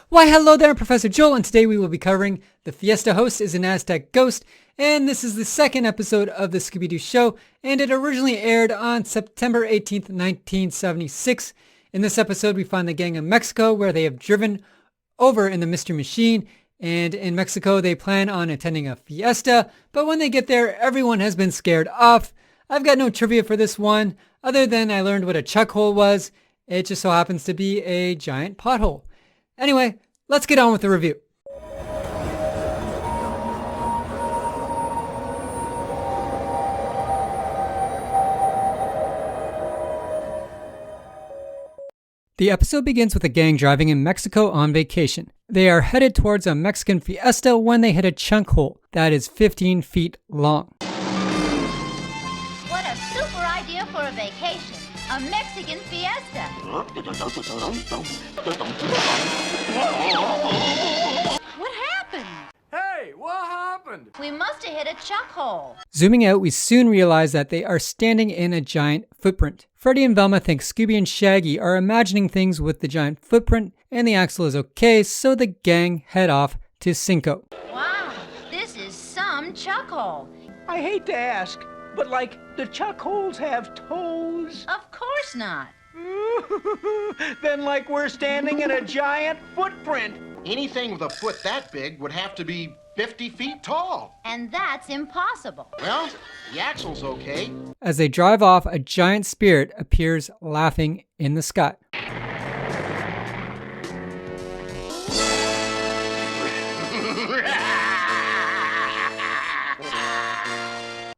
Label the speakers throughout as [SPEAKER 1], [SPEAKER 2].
[SPEAKER 1] Why hello there, I'm Professor Joel, and today we will be covering The Fiesta Host is an Aztec Ghost, and this is the second episode of the Scooby-Doo Show, and it originally aired on September 18th, 1976. In this episode, we find the gang in Mexico, where they have driven over in the Mystery Machine, and in Mexico, they plan on attending a fiesta, but when they get there, everyone has been scared off. I've got no trivia for this one, other than I learned what a chuckhole was. It just so happens to be a giant pothole. Anyway, let's get on with the review. The episode begins with a gang driving in Mexico on vacation. They are headed towards a Mexican fiesta when they hit a chunkhole that is 15 feet long.
[SPEAKER 2] What a super idea for a vacation. A Mexican fiesta. What happened?
[SPEAKER 3] Hey, what happened?
[SPEAKER 2] We must have hit a chuckhole.
[SPEAKER 1] Zooming out, we soon realize that they are standing in a giant footprint. Freddy and Velma think Scooby and Shaggy are imagining things with the giant footprint, and the axle is okay, so the gang head off to Cinco.
[SPEAKER 2] Wow, this is some chuckhole.
[SPEAKER 4] I hate to ask, but the chuckholes have toes?
[SPEAKER 2] Of course not.
[SPEAKER 4] Then we're standing in a giant footprint.
[SPEAKER 5] Anything with a foot that big would have to be 50 feet tall.
[SPEAKER 2] And that's impossible.
[SPEAKER 5] Well, the axle's okay.
[SPEAKER 1] As they drive off, a giant spirit appears laughing in the sky.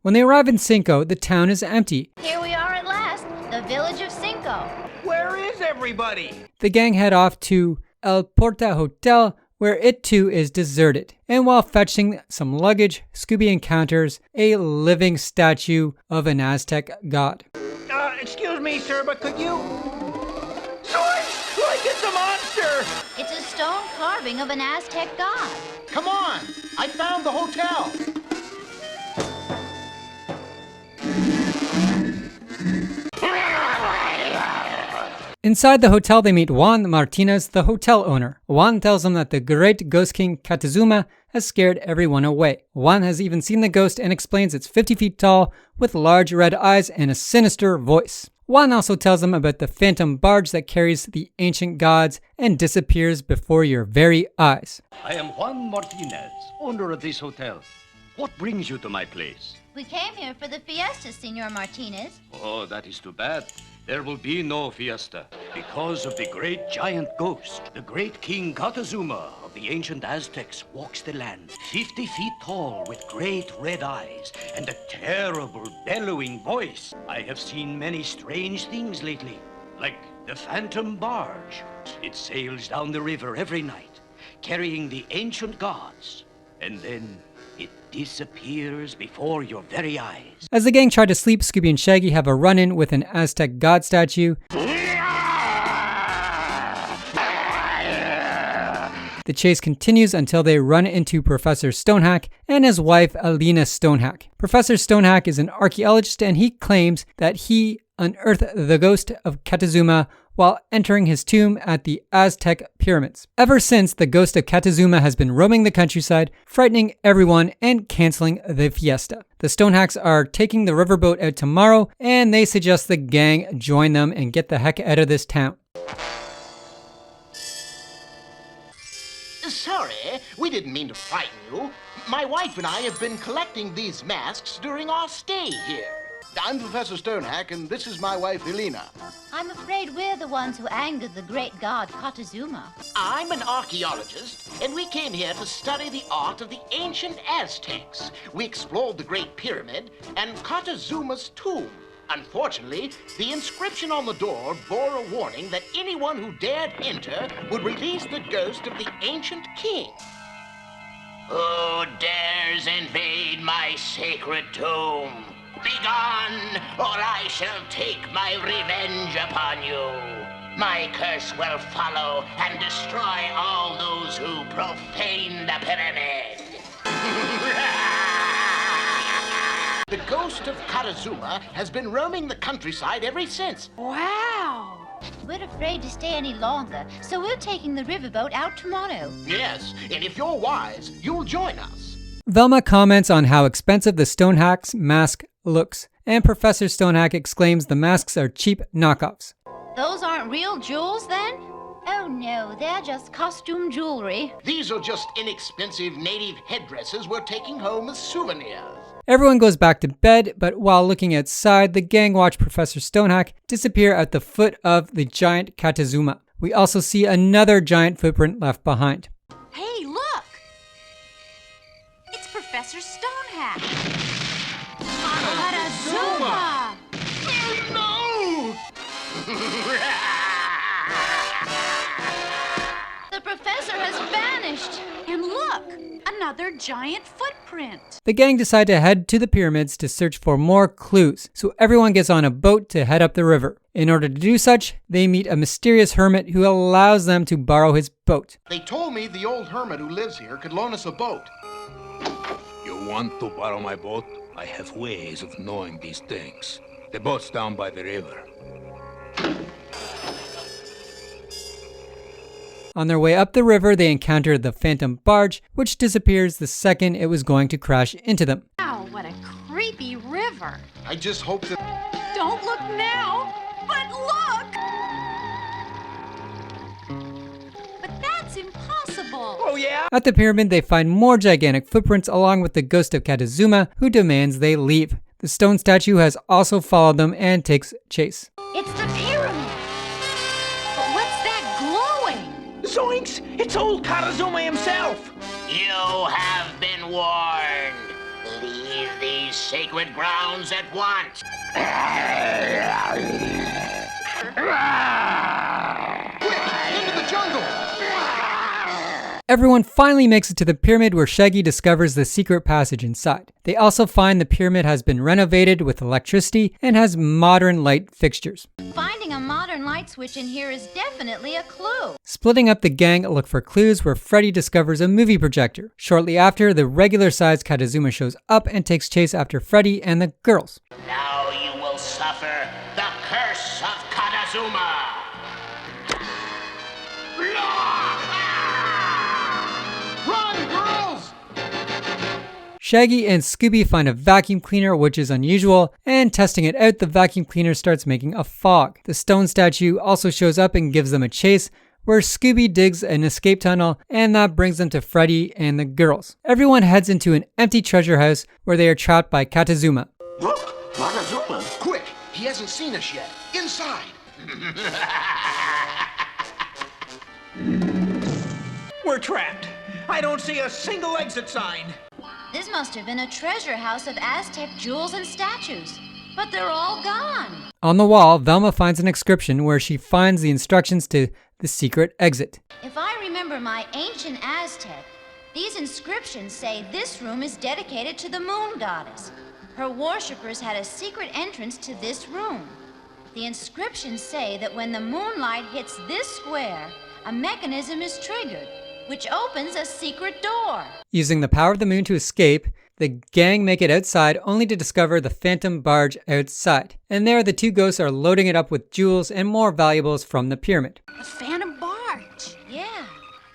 [SPEAKER 1] When they arrive in Cinco, the town is empty.
[SPEAKER 2] Here we are at last, the village of Cinco.
[SPEAKER 4] Where is everybody?
[SPEAKER 1] The gang head off to El Porta Hotel, where it too is deserted. And while fetching some luggage, Scooby encounters a living statue of an Aztec god.
[SPEAKER 4] Excuse me, sir, but could you... Zoinks! It's a monster!
[SPEAKER 2] It's a stone carving of an Aztec god.
[SPEAKER 5] Come on, I found the hotel.
[SPEAKER 1] Inside the hotel, they meet Juan Martinez, the hotel owner. Juan tells them that the great Ghost King Katazuma has scared everyone away. Juan has even seen the ghost and explains it's 50 feet tall with large red eyes and a sinister voice. Juan also tells them about the phantom barge that carries the ancient gods and disappears before your very eyes.
[SPEAKER 6] I am Juan Martinez, owner of this hotel. What brings you to my place?
[SPEAKER 2] We came here for the fiesta, Senor Martinez.
[SPEAKER 6] Oh, that is too bad. There will be no fiesta because of the great giant ghost. The great King Katazuma of the ancient Aztecs walks the land, 50 feet tall with great red eyes and a terrible bellowing voice. I have seen many strange things lately, like the phantom barge. It sails down the river every night, carrying the ancient gods, and then it disappears before your very eyes.
[SPEAKER 1] As the gang try to sleep, Scooby and Shaggy have a run-in with an Aztec god statue. The chase continues until they run into Professor Stonehack and his wife, Alina Stonehack. Professor Stonehack is an archaeologist, and he claims that he unearthed the ghost of Katazuma while entering his tomb at the Aztec pyramids. Ever since, the ghost of Katazuma has been roaming the countryside, frightening everyone and canceling the fiesta. The Stonehacks are taking the riverboat out tomorrow, and they suggest the gang join them and get the heck out of this town.
[SPEAKER 5] Sorry, we didn't mean to frighten you. My wife and I have been collecting these masks during our stay here. I'm Professor Stonehack, and this is my wife, Elena.
[SPEAKER 2] I'm afraid we're the ones who angered the great god Katazuma.
[SPEAKER 5] I'm an archaeologist, and we came here to study the art of the ancient Aztecs. We explored the Great Pyramid and Katazuma's tomb. Unfortunately, the inscription on the door bore a warning that anyone who dared enter would release the ghost of the ancient king. Who dares invade my sacred tomb? Begone, or I shall take my revenge upon you. My curse will follow and destroy all those who profane the pyramid. The ghost of Katazuma has been roaming the countryside ever since.
[SPEAKER 2] Wow! We're afraid to stay any longer, so we're taking the riverboat out tomorrow.
[SPEAKER 5] Yes, and if you're wise, you'll join us.
[SPEAKER 1] Velma comments on how expensive the Stonehack's mask looks, and Professor Stonehack exclaims the masks are cheap knockoffs.
[SPEAKER 2] Those aren't real jewels, then? Oh no, they're just costume jewelry.
[SPEAKER 5] These are just inexpensive native headdresses we're taking home as souvenirs.
[SPEAKER 1] Everyone goes back to bed, but while looking outside, the gang watch Professor Stonehack disappear at the foot of the giant Katazuma. We also see another giant footprint left behind.
[SPEAKER 7] Hey, look! It's Professor Stonehack. Katazuma!
[SPEAKER 5] Oh,
[SPEAKER 2] The professor has vanished.
[SPEAKER 7] And look! Another giant footprint.
[SPEAKER 1] The gang decide to head to the pyramids to search for more clues, so everyone gets on a boat to head up the river. In order to do such, they meet a mysterious hermit who allows them to borrow his boat.
[SPEAKER 8] They told me the old hermit who lives here could loan us a boat.
[SPEAKER 9] You want to borrow my boat? I have ways of knowing these things. The boat's down by the river.
[SPEAKER 1] On their way up the river, they encounter the phantom barge, which disappears the second it was going to crash into them.
[SPEAKER 7] Wow, what a creepy river.
[SPEAKER 8] I just hope that...
[SPEAKER 7] Don't look now, but look! But that's impossible.
[SPEAKER 4] Oh, yeah?
[SPEAKER 1] At the pyramid, they find more gigantic footprints along with the Ghost of Katazuma, who demands they leave. The stone statue has also followed them and takes chase.
[SPEAKER 2] It's the pyramid.
[SPEAKER 7] But what's that glowing?
[SPEAKER 4] Zoinks! It's old Katazuma himself!
[SPEAKER 5] you have been warned. Leave these sacred grounds at once.
[SPEAKER 8] Quick, into the jungle!
[SPEAKER 1] Everyone finally makes it to the pyramid where Shaggy discovers the secret passage inside. They also find the pyramid has been renovated with electricity and has modern light fixtures.
[SPEAKER 2] Finding a modern light switch in here is definitely a clue.
[SPEAKER 1] Splitting up, the gang look for clues where Freddy discovers a movie projector. Shortly after, the regular-sized Katazuma shows up and takes chase after Freddy and the girls.
[SPEAKER 5] Now you will suffer the curse of Katazuma.
[SPEAKER 8] Run, girls!
[SPEAKER 1] Shaggy and Scooby find a vacuum cleaner, which is unusual, and testing it out, the vacuum cleaner starts making a fog. The stone statue also shows up and gives them a chase, where Scooby digs an escape tunnel, and that brings them to Freddy and the girls. Everyone heads into an empty treasure house where they are trapped by Katazuma.
[SPEAKER 8] Look, Katazuma! Quick, he hasn't seen us yet. Inside!
[SPEAKER 4] We're trapped. I don't see a single exit sign.
[SPEAKER 2] This must have been a treasure house of Aztec jewels and statues, but they're all gone.
[SPEAKER 1] On the wall, Velma finds an inscription where she finds the instructions to the secret exit.
[SPEAKER 2] If I remember my ancient Aztec, these inscriptions say this room is dedicated to the moon goddess. Her worshippers had a secret entrance to this room. The inscriptions say that when the moonlight hits this square, a mechanism is triggered, which opens a secret door.
[SPEAKER 1] Using the power of the moon to escape, the gang make it outside only to discover the phantom barge outside. And there, the two ghosts are loading it up with jewels and more valuables from the pyramid.
[SPEAKER 7] A phantom barge.
[SPEAKER 2] Yeah.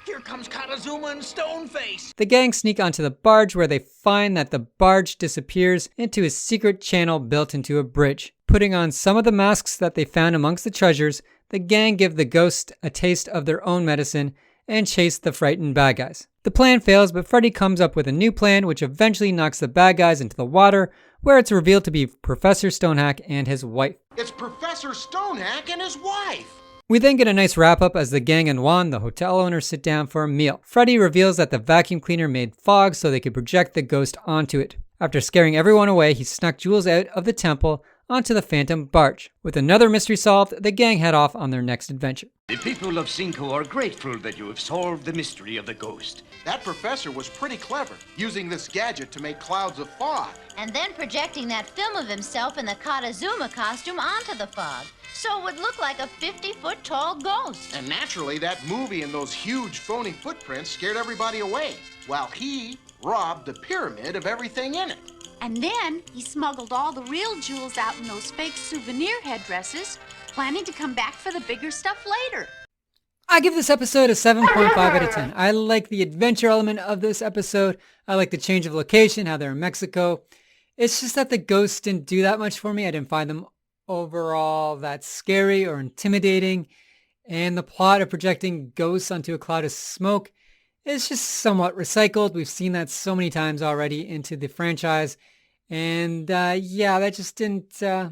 [SPEAKER 4] Here comes Katazuma and Stoneface.
[SPEAKER 1] The gang sneak onto the barge where they find that the barge disappears into a secret channel built into a bridge. Putting on some of the masks that they found amongst the treasures, the gang give the ghost a taste of their own medicine and chase the frightened bad guys. The plan fails, but Freddy comes up with a new plan which eventually knocks the bad guys into the water, where it's revealed to be Professor Stonehack and his wife.
[SPEAKER 8] It's Professor Stonehack and his wife!
[SPEAKER 1] We then get a nice wrap-up as the gang and Juan, the hotel owner, sit down for a meal. Freddy reveals that the vacuum cleaner made fog so they could project the ghost onto it. After scaring everyone away, he snuck jewels out of the temple onto the phantom barge. With another mystery solved, the gang head off on their next adventure.
[SPEAKER 6] The people of Cinco are grateful that you have solved the mystery of the ghost.
[SPEAKER 8] That professor was pretty clever, using this gadget to make clouds of fog.
[SPEAKER 2] And then projecting that film of himself in the Katazuma costume onto the fog, so it would look like a 50-foot tall ghost.
[SPEAKER 8] And naturally, that movie and those huge phony footprints scared everybody away, while he robbed the pyramid of everything in it.
[SPEAKER 7] And then he smuggled all the real jewels out in those fake souvenir headdresses, planning to come back for the bigger stuff later.
[SPEAKER 1] I give this episode a 7.5 out of 10. I like the adventure element of this episode. I like the change of location, how they're in Mexico. It's just that the ghosts didn't do that much for me. I didn't find them overall that scary or intimidating. And the plot of projecting ghosts onto a cloud of smoke is just somewhat recycled. We've seen that so many times already into the franchise. And yeah, that just didn't, that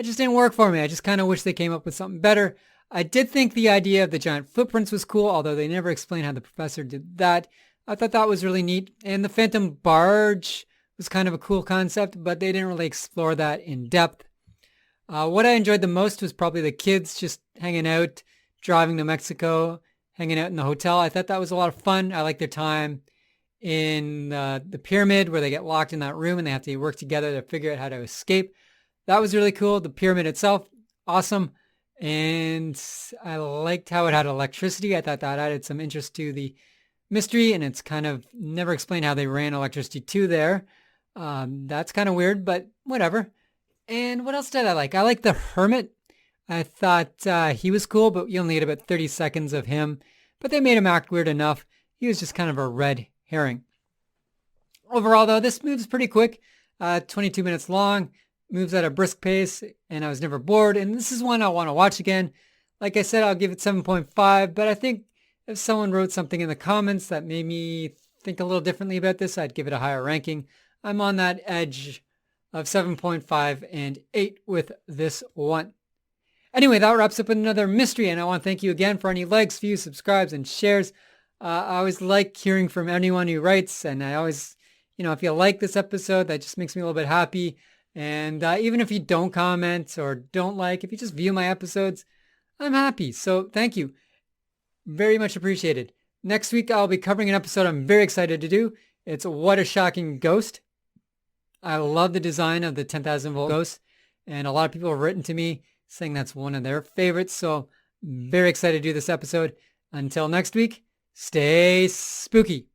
[SPEAKER 1] just didn't work for me. I just kind of wish they came up with something better. I did think the idea of the giant footprints was cool, although they never explained how the professor did that. I thought that was really neat. And the phantom barge was kind of a cool concept, but they didn't really explore that in depth. What I enjoyed the most was probably the kids just hanging out, driving to Mexico, hanging out in the hotel. I thought that was a lot of fun. I liked their time in the pyramid where they get locked in that room and they have to work together to figure out how to escape. That was really cool. The pyramid itself, awesome. And I liked how it had electricity. I thought that added some interest to the mystery, and it's kind of never explained how they ran electricity to there. That's kind of weird, but whatever. And what else did I like? I liked the hermit. I thought he was cool, but you only had about 30 seconds of him. But they made him act weird enough. He was just kind of a red herring. Overall, though, this moves pretty quick. 22 minutes long. Moves at a brisk pace, and I was never bored. And this is one I want to watch again. Like I said, I'll give it 7.5, but I think if someone wrote something in the comments that made me think a little differently about this, I'd give it a higher ranking. I'm on that edge of 7.5 and 8 with this one. Anyway, that wraps up another mystery, and I want to thank you again for any likes, views, subscribes, and shares. I always like hearing from anyone who writes, and I always, if you like this episode, that just makes me a little bit happy. And even if you don't comment or don't like, if you just view my episodes, I'm happy. So thank you. Very much appreciated. Next week, I'll be covering an episode I'm very excited to do. It's What a Shocking Ghost. I love the design of the 10,000 volt ghost. And a lot of people have written to me saying that's one of their favorites. So very excited to do this episode. Until next week, stay spooky.